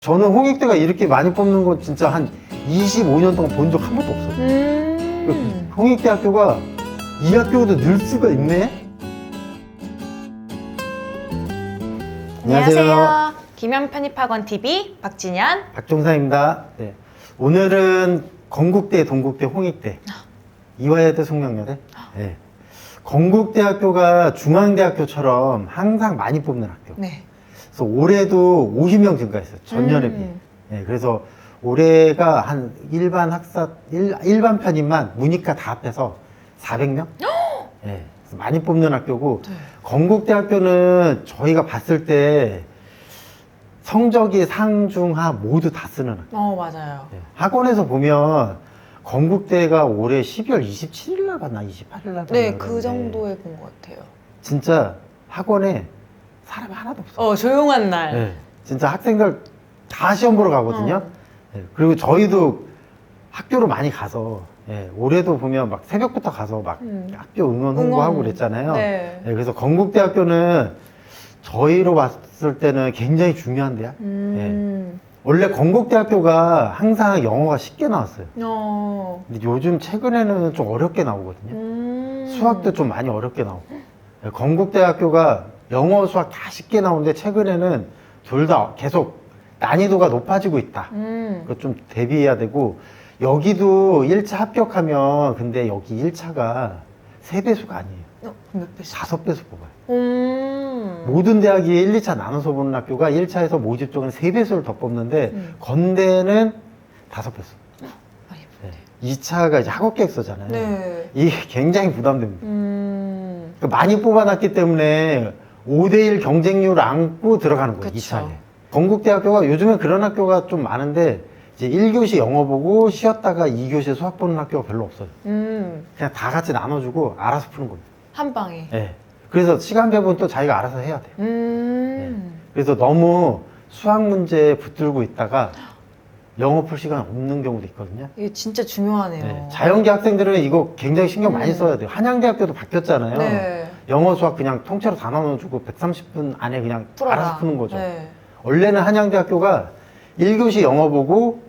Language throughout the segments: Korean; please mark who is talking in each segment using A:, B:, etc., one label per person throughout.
A: 저는 홍익대가 이렇게 많이 뽑는 건 진짜 한 25년 동안 본 적 한 번도 없어요. 홍익대학교가 이 학교보다 늘 수가 있네.
B: 안녕하세요. 김현편입학원 TV 박진현.
A: 박종상입니다. 네. 오늘은 건국대, 동국대, 홍익대, 이화여대, 송명여대. 네. 건국대학교가 중앙대학교처럼 항상 많이 뽑는 학교.
B: 네.
A: 그래서 올해도 50명 증가했어요. 전년에 비해. 네, 그래서 올해가 한 일반 일반 편입만 문이과 다 합해서 400명? 네, 그래서 많이 뽑는 학교고,
B: 네.
A: 건국대학교는 저희가 봤을 때 성적이 상중하 모두 다 쓰는 학교.
B: 맞아요.
A: 네, 학원에서 보면 건국대가 올해 12월 27일 날 봤나? 28일 날 봤나?
B: 네, 그
A: 그러는데
B: 정도에 본 것 같아요.
A: 진짜 학원에 사람이 하나도 없어.
B: 조용한 날.
A: 네, 진짜 학생들 다 시험 보러 가거든요.
B: 어.
A: 네, 그리고 저희도 학교로 많이 가서, 올해도 보면 막 새벽부터 가서 막 학교 응원 홍보하고 그랬잖아요.
B: 네.
A: 그래서 건국대학교는 저희로 봤을 때는 굉장히 중요한 대학. 원래 건국대학교가 항상 영어가 쉽게 나왔어요. 근데 요즘 최근에는 좀 어렵게 나오거든요. 수학도 좀 많이 어렵게 나오고. 건국대학교가 영어, 수학 다 쉽게 나오는데 최근에는 둘 다 계속 난이도가 높아지고 있다. 그거 좀 대비해야 되고, 여기도 1차 합격하면, 근데 여기 1차가 3배수가 아니에요.
B: 몇 배씩?
A: 5배수 뽑아요. 모든 대학이 1, 2차 나눠서 보는 학교가 1차에서 모집 쪽은 3배수를 더 뽑는데, 건대는 5배수.
B: 많이
A: 네. 2차가 이제 학업 계획서잖아요.
B: 네.
A: 이게 굉장히 부담됩니다. 그러니까 많이 뽑아놨기 때문에 5대1 경쟁률을 안고 들어가는 거예요.
B: 그쵸.
A: 2차에. 건국대학교가 요즘엔 그런 학교가 좀 많은데, 이제 1교시 영어 보고 쉬었다가 2교시 수학 보는 학교가 별로 없어요. 그냥 다 같이 나눠주고 알아서 푸는 겁니다.
B: 한 방에.
A: 네. 그래서 시간 배분 또 자기가 알아서 해야 돼요. 그래서 너무 수학 문제에 붙들고 있다가 영어 풀 시간 없는 경우도 있거든요.
B: 이게 진짜 중요하네요.
A: 네. 자연계 학생들은 이거 굉장히 신경 많이 써야 돼요. 한양대학교도 바뀌었잖아요.
B: 네.
A: 영어 수학 그냥 통째로 다 나눠주고 130분 안에 그냥
B: 풀어라.
A: 알아서 푸는 거죠.
B: 네.
A: 원래는 한양대학교가 1교시 영어 보고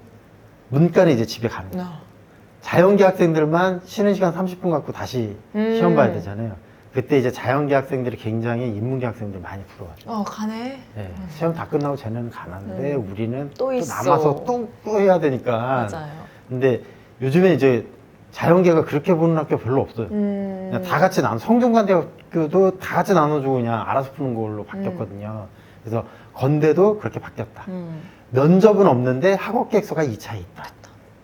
A: 문과는 이제 집에 가는 거예요. 자연계 학생들만 쉬는 시간 30분 갖고 다시 시험 봐야 되잖아요. 그때 이제 자연계 학생들이 굉장히 인문계 학생들 많이 부러워하죠.
B: 가네.
A: 네. 시험 다 끝나고 쟤네는 가는데 우리는
B: 또
A: 또
B: 있어.
A: 남아서 또 해야 되니까.
B: 맞아요.
A: 근데 요즘에 이제 자연계가 그렇게 보는 학교 별로 없어요. 그냥 다 같이 성균관대학교도 다 같이 나눠주고 그냥 알아서 푸는 걸로 바뀌었거든요. 그래서 건대도 그렇게 바뀌었다. 면접은 없는데 학업 계획서가 2차에 있다.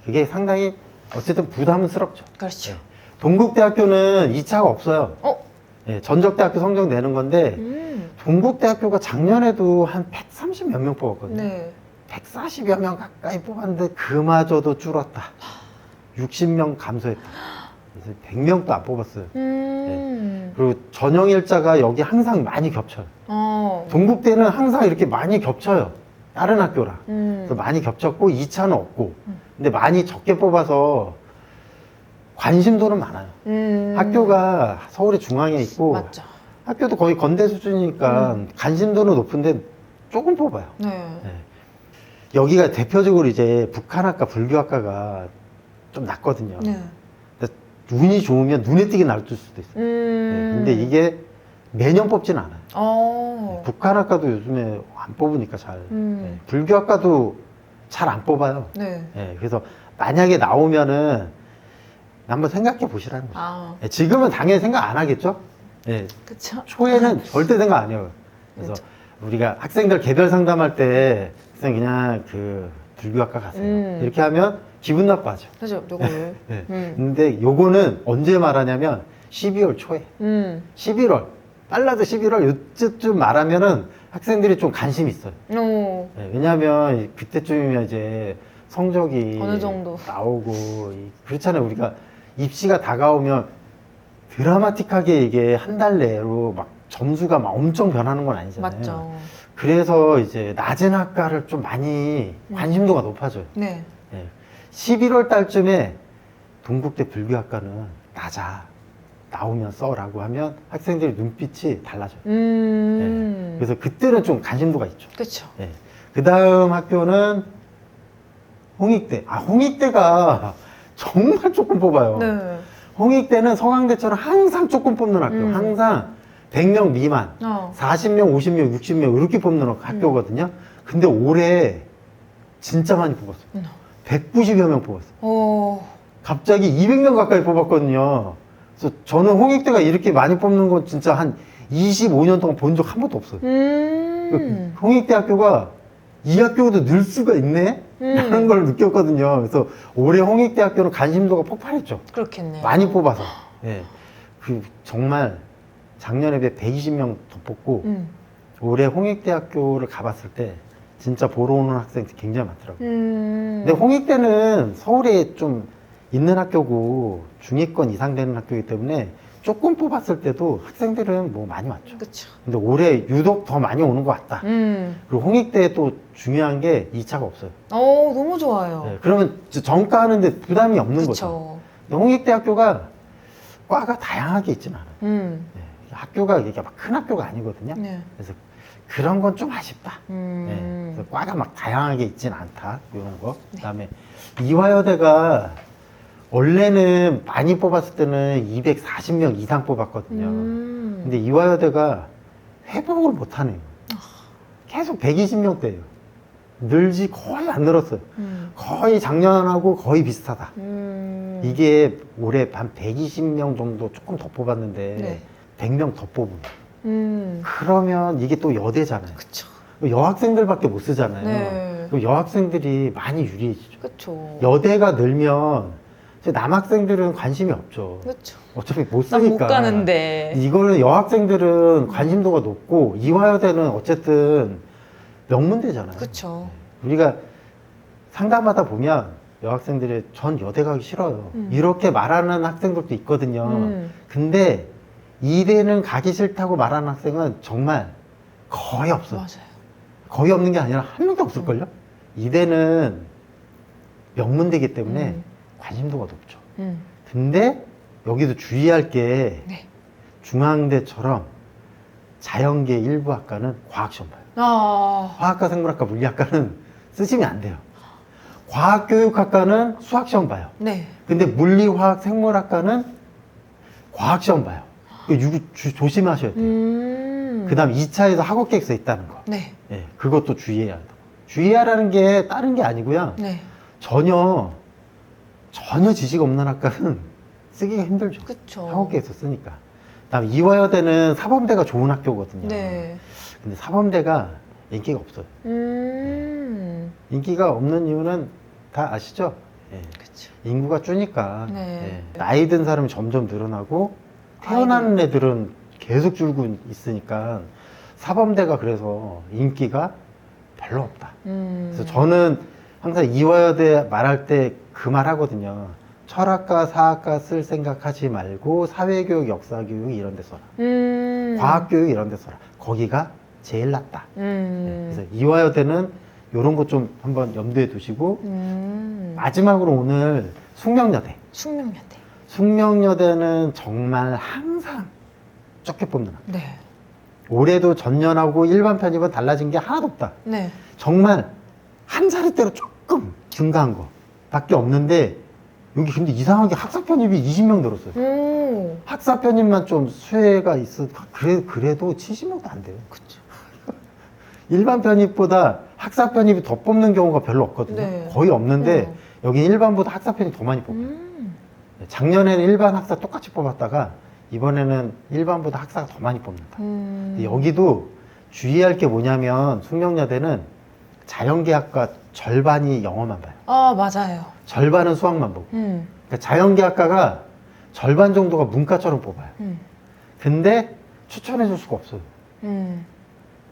A: 그게 상당히 어쨌든 부담스럽죠.
B: 그렇죠.
A: 동국대학교는 2차가 없어요. 전적대학교 성적 내는 건데, 동국대학교가 작년에도 한 130 몇 명 뽑았거든요.
B: 네.
A: 140여 명 가까이 뽑았는데 그마저도 줄었다. 60명 감소했다. 그래서 100명도 안 뽑았어요. 그리고 전형일자가 여기 항상 많이 겹쳐요. 동국대는 항상 이렇게 많이 겹쳐요. 다른 학교랑. 그래서 많이 겹쳤고 2차는 없고. 근데 많이 적게 뽑아서 관심도는 많아요. 학교가 서울의 중앙에 있고,
B: 맞죠.
A: 학교도 거의 건대 수준이니까 관심도는 높은데 조금 뽑아요.
B: 네.
A: 여기가 대표적으로 이제 북한학과, 불교학과가 좀 낮거든요.
B: 네.
A: 근데 운이 좋으면 눈에 띄게 나올 수도 있어요. 근데 이게 매년 뽑진 않아요. 북한학과도 요즘에 안 뽑으니까 잘. 불교학과도 잘 안 뽑아요.
B: 네.
A: 그래서 만약에 나오면은 한번 생각해 보시라는 거죠. 지금은 당연히 생각 안 하겠죠?
B: 그쵸.
A: 초에는 절대 생각 안 해요. 그래서 우리가 학생들 개별 상담할 때 그냥 그 불교학과 가세요. 이렇게 하면 기분 나빠하죠.
B: 그죠. 요거를.
A: 근데 요거는 언제 말하냐면 12월 초에. 11월. 빨라도 11월 요쯤 말하면은 학생들이 좀 관심이 있어요. 왜냐하면 그때쯤이면 이제 성적이
B: 어느 정도
A: 나오고 그렇잖아요. 우리가 입시가 다가오면 드라마틱하게 이게 한 달 내로 막 점수가 막 엄청 변하는 건 아니잖아요.
B: 맞죠.
A: 그래서 이제 낮은 학과를 좀 많이 관심도가 높아져요.
B: 네.
A: 11월 달쯤에 동국대 불교학과는 낮아. 나오면 써라고 하면 학생들의 눈빛이 달라져요. 그래서 그때는 좀 관심도가 있죠.
B: 그쵸.
A: 그 다음 학교는 홍익대. 홍익대가 정말 조금 뽑아요.
B: 네.
A: 홍익대는 서강대처럼 항상 조금 뽑는 학교. 항상 100명 미만, 40명, 50명, 60명 이렇게 뽑는 학교거든요. 근데 올해 진짜 많이 뽑았어. 190여 명 뽑았어. 갑자기 200명 가까이 뽑았거든요. 그래서 저는 홍익대가 이렇게 많이 뽑는 건 진짜 한 25년 동안 본 적 한 번도 없어요. 홍익대 학교가 이 학교도 늘 수가 있네? 라는 걸 느꼈거든요. 그래서 올해 홍익대 학교는 관심도가 폭발했죠.
B: 그렇겠네요.
A: 많이 뽑아서. 예. 정말 작년에 비해 120명 더 뽑고 올해 홍익대학교를 가봤을 때 진짜 보러 오는 학생들이 굉장히 많더라고요. 근데 홍익대는 서울에 좀 있는 학교고 중위권 이상 되는 학교이기 때문에 조금 뽑았을 때도 학생들은 뭐 많이 왔죠.
B: 그쵸.
A: 근데 올해 유독 더 많이 오는 것 같다. 그리고 홍익대에 또 중요한 게 2차가 없어요.
B: 너무 좋아요.
A: 네, 그러면 전과하는데 부담이 없는 거죠.
B: 그쵸.
A: 근데 홍익대학교가 과가 다양하게 있지는 않아요. 네, 학교가 이게 막 큰 학교가 아니거든요.
B: 네.
A: 그래서 그런 건 좀 아쉽다. 네, 그래서 과가 막 다양하게 있진 않다. 이런 거. 그다음에 이화여대가 원래는 많이 뽑았을 때는 240명 이상 뽑았거든요. 근데 이화여대가 회복을 못 하네요. 계속 120명대예요. 늘지 거의 안 늘었어요. 거의 작년하고 거의 비슷하다. 이게 올해 한 120명 정도 조금 더 뽑았는데
B: 네.
A: 100명 더 뽑으면 그러면 이게 또 여대잖아요.
B: 그쵸.
A: 여학생들밖에 못 쓰잖아요.
B: 네.
A: 그럼 여학생들이 많이 유리해지죠.
B: 그쵸.
A: 여대가 늘면 이제 남학생들은 관심이 없죠.
B: 그쵸.
A: 어차피 못
B: 난
A: 쓰니까.
B: 못 가는데.
A: 이거는 여학생들은 관심도가 높고 이화여대는 어쨌든 명문대잖아요.
B: 그쵸.
A: 우리가 상담하다 보면 여학생들이 전 여대 가기 싫어요. 이렇게 말하는 학생들도 있거든요. 근데 이대는 가기 싫다고 말하는 학생은 정말 거의 없어요.
B: 맞아요.
A: 거의 없는 게 아니라 한 명도 없을걸요? 이대는 명문대이기 때문에 관심도가 높죠. 근데 여기도 주의할 게
B: 네.
A: 중앙대처럼 자연계 일부 학과는 과학 시험 봐요. 화학과, 생물학과, 물리학과는 쓰시면 안 돼요. 과학교육학과는 수학 시험 봐요.
B: 네.
A: 근데 물리, 화학, 생물학과는 과학 시험 봐요. 이거 조심하셔야 돼요. 그 다음 2차에서 학업 계획서 있다는 거.
B: 네.
A: 예, 그것도 주의해야 돼요. 주의하라는 게 다른 게 아니고요.
B: 네.
A: 전혀 지식 없는 학과는 쓰기가 힘들죠.
B: 그쵸.
A: 학업 계획서 쓰니까. 그다음 이화여대는 사범대가 좋은 학교거든요.
B: 네.
A: 근데 사범대가 인기가 없어요. 인기가 없는 이유는 다 아시죠? 예.
B: 그쵸.
A: 인구가 줄니까.
B: 네.
A: 예. 나이 든 사람이 점점 늘어나고 태어나는 애들은 계속 줄고 있으니까 사범대가 그래서 인기가 별로 없다. 그래서 저는 항상 이화여대 말할 때 그 말 하거든요. 철학과, 사학과 쓸 생각하지 말고 사회교육, 역사교육 이런 데 써라. 과학교육 이런 데 써라. 거기가 제일 낫다. 네, 그래서 이화여대는 이런 것 좀 한번 염두에 두시고 마지막으로 오늘 숙명여대.
B: 숙명여대.
A: 숙명여대는 정말 항상 적게 뽑는 학교.
B: 네.
A: 올해도 전년하고 일반 편입은 달라진 게 하나도 없다.
B: 네.
A: 정말 한 자릿대로 조금 증가한 거 밖에 없는데 여기 근데 이상하게 학사 편입이 20명 늘었어요. 학사 편입만 좀 수혜가 있어. 그래도 70명도 안 돼요.
B: 그쵸.
A: 일반 편입보다 학사 편입이 더 뽑는 경우가 별로 없거든요.
B: 네.
A: 거의 없는데 여기 일반보다 학사 편입 더 많이 뽑아요. 작년에는 일반 학사 똑같이 뽑았다가 이번에는 일반보다 학사가 더 많이 뽑는다. 근데 여기도 주의할 게 뭐냐면 숙명여대는 자연계학과 절반이 영어만 봐요.
B: 맞아요.
A: 절반은 수학만 보고. 그러니까 자연계학과가 절반 정도가 문과처럼 뽑아요. 근데 추천해 줄 수가 없어요.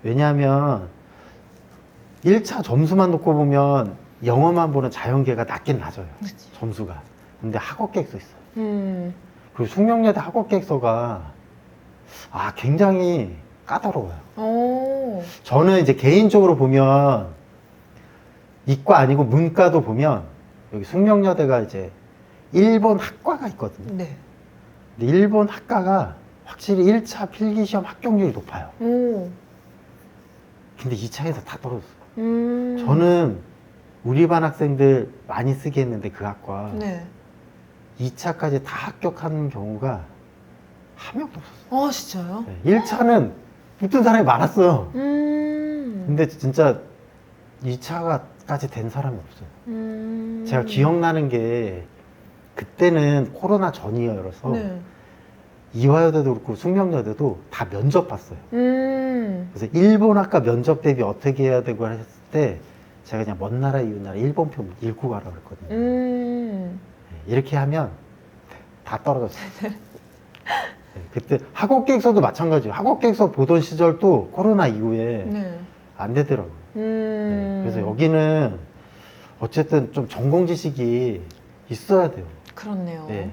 A: 왜냐하면 1차 점수만 놓고 보면 영어만 보는 자연계가 낮긴 낮아요.
B: 그치.
A: 점수가. 근데 학업계획서 있어요. 그리고 숙명여대 학업계획서가 굉장히 까다로워요. 저는 이제 개인적으로 보면 이과 아니고 문과도 보면 여기 숙명여대가 이제 일본 학과가 있거든요.
B: 네.
A: 근데 일본 학과가 확실히 1차 필기시험 합격률이 높아요. 근데 2차에서 다 떨어졌어요. 저는 우리 반 학생들 많이 쓰게 했는데 그 학과
B: 네.
A: 2차까지 다 합격하는 경우가 한 명도 없었어요.
B: 아, 진짜요?
A: 네, 1차는 붙은 사람이 많았어요. 근데 진짜 2차까지 된 사람이 없어요. 제가 기억나는 게 그때는 코로나 전이어서
B: 네.
A: 이화여대도 그렇고 숙명여대도 다 면접 봤어요. 그래서 일본 학과 면접 대비 어떻게 해야 되고 했을 때 제가 그냥 먼 나라 이웃 나라 일본표 읽고 가라고 그랬거든요. 네, 이렇게 하면 다 떨어졌어요. 네, 그때 학업 계획서도 마찬가지예요. 학업 계획서 보던 시절도 코로나 이후에
B: 네.
A: 안 되더라고요. 네, 그래서 여기는 어쨌든 좀 전공 지식이 있어야 돼요.
B: 그렇네요.
A: 네,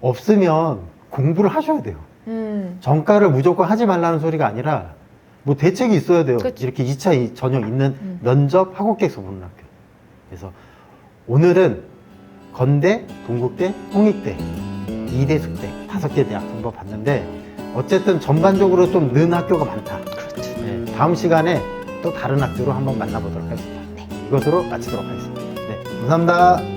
A: 없으면 공부를 하셔야 돼요.
B: 음.
A: 전과를 무조건 하지 말라는 소리가 아니라 뭐 대책이 있어야 돼요.
B: 그치.
A: 이렇게 2차 전형 있는 면접 학업 계획서 보는 학교. 그래서 오늘은 건대, 동국대, 홍익대, 이대, 숙대 5개 대학 한번 봤는데 어쨌든 전반적으로 좀 는 학교가 많다.
B: 그렇죠.
A: 네, 다음 시간에 또 다른 학교로 한번 만나보도록 하겠습니다. 이것으로 마치도록 하겠습니다. 네, 감사합니다.